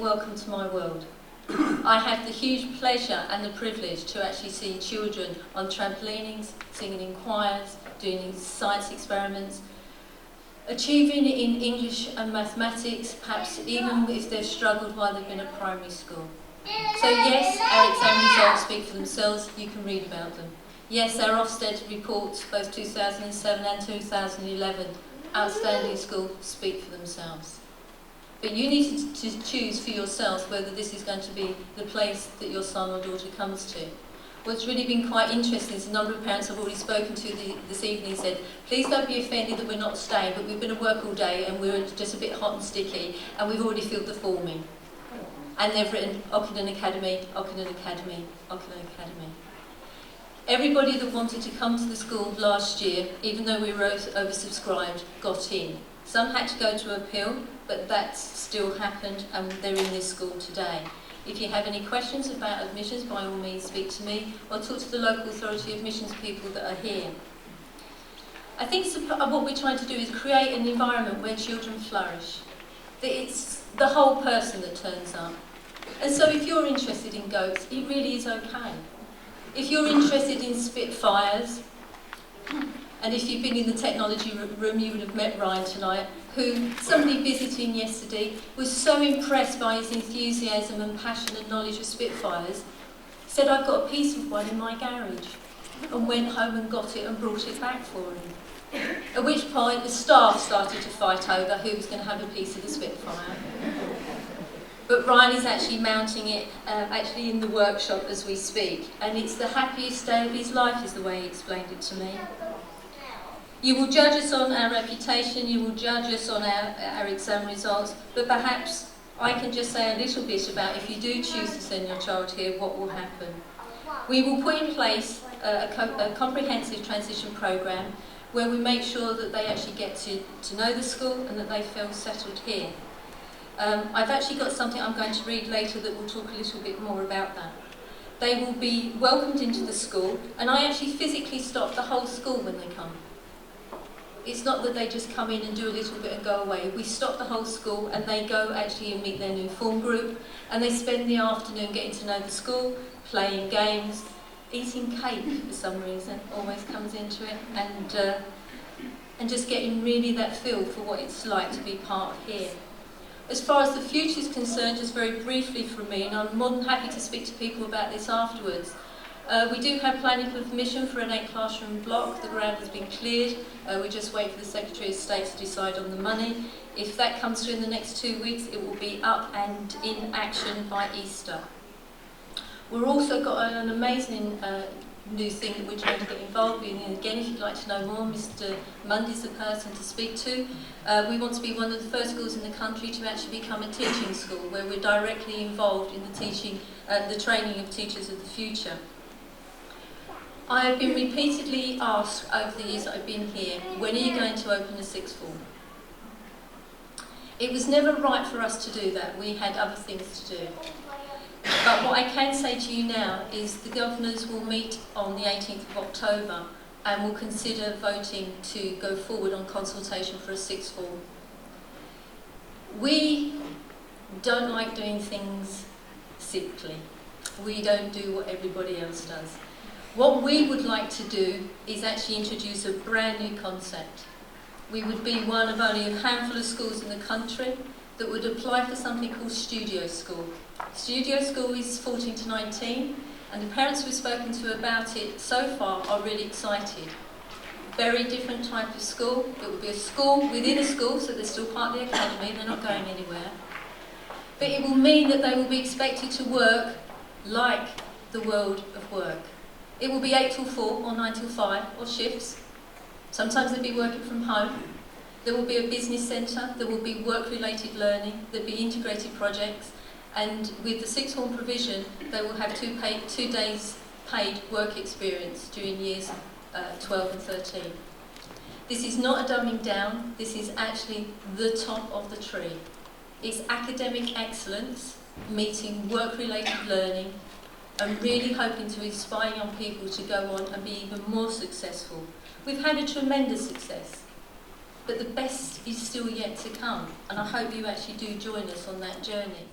welcome to my world. I have the huge pleasure and the privilege to actually see children on trampolines, singing in choirs, doing science experiments, achieving in English and mathematics, perhaps even if they've struggled while they've been at primary school. So yes, our exam results speak for themselves, you can read about them. Yes, our Ofsted reports, both 2007 and 2011, outstanding school, speak for themselves. But you need to choose for yourselves whether this is going to be the place that your son or daughter comes to. What's really been quite interesting is a number of parents I've already spoken to this evening said, please don't be offended that we're not staying, but we've been at work all day and we're just a bit hot and sticky and we've already filled the form in. And they've written Ockendon Academy, Ockendon Academy, Ockendon Academy. Everybody that wanted to come to the school last year, even though we were oversubscribed, got in. Some had to go to appeal, but that's still happened and they're in this school today. If you have any questions about admissions, by all means speak to me or talk to the local authority admissions people that are here. I think what we're trying to do is create an environment where children flourish. That it's the whole person that turns up. And so if you're interested in goats, it really is okay. If you're interested in Spitfires, and if you've been in the technology room, you would have met Ryan tonight, who somebody visiting yesterday was so impressed by his enthusiasm and passion and knowledge of Spitfires, said, I've got a piece of one in my garage, and went home and got it and brought it back for him. At which point the staff started to fight over who was going to have a piece of the Spitfire. But Ryan is actually mounting it actually in the workshop as we speak, and it's the happiest day of his life is the way he explained it to me. You will judge us on our reputation, you will judge us on our exam results, but perhaps I can just say a little bit about if you do choose to send your child here, what will happen. We will put in place a comprehensive transition programme where we make sure that they actually get to know the school and that they feel settled here. I've actually got something I'm going to read later that will talk a little bit more about that. They will be welcomed into the school, and I actually physically stop the whole school when they come. It's not that they just come in and do a little bit and go away. We stop the whole school and they go actually and meet their new form group, and they spend the afternoon getting to know the school, playing games, eating cake for some reason, always comes into it, and just getting really that feel for what it's like to be part of here. As far as the future is concerned, just very briefly from me, and I'm more than happy to speak to people about this afterwards. We do have planning for permission for an 8-classroom block. The ground has been cleared. We just wait for the Secretary of State to decide on the money. If that comes through in the next 2 weeks, it will be up and in action by Easter. We've also got an amazing new thing that we're trying to get involved in. And again, if you'd like to know more, Mr. Mundy's the person to speak to. We want to be one of the first schools in the country to actually become a teaching school, where we're directly involved in the teaching, the training of teachers of the future. I have been repeatedly asked over the years that I've been here, when are you going to open a sixth form? It was never right for us to do that. We had other things to do. But what I can say to you now is the governors will meet on the 18th of October and will consider voting to go forward on consultation for a sixth form. We don't like doing things simply. We don't do what everybody else does. What we would like to do is actually introduce a brand new concept. We would be one of only a handful of schools in the country that would apply for something called Studio School. Studio School is 14 to 19, and the parents we've spoken to about it so far are really excited. Very different type of school. It will be a school within a school, so they're still part of the academy, they're not going anywhere. But it will mean that they will be expected to work like the world of work. It will be 8 till 4 or 9 till 5 or shifts. Sometimes they'll be working from home. There will be a business centre, there will be work-related learning, there will be integrated projects, and with the sixth form provision, they will have 2 days paid work experience during years 12 and 13. This is not a dumbing down, this is actually the top of the tree. It's academic excellence, meeting work-related learning, and really hoping to inspire young people to go on and be even more successful. We've had a tremendous success, but the best is still yet to come, and I hope you actually do join us on that journey.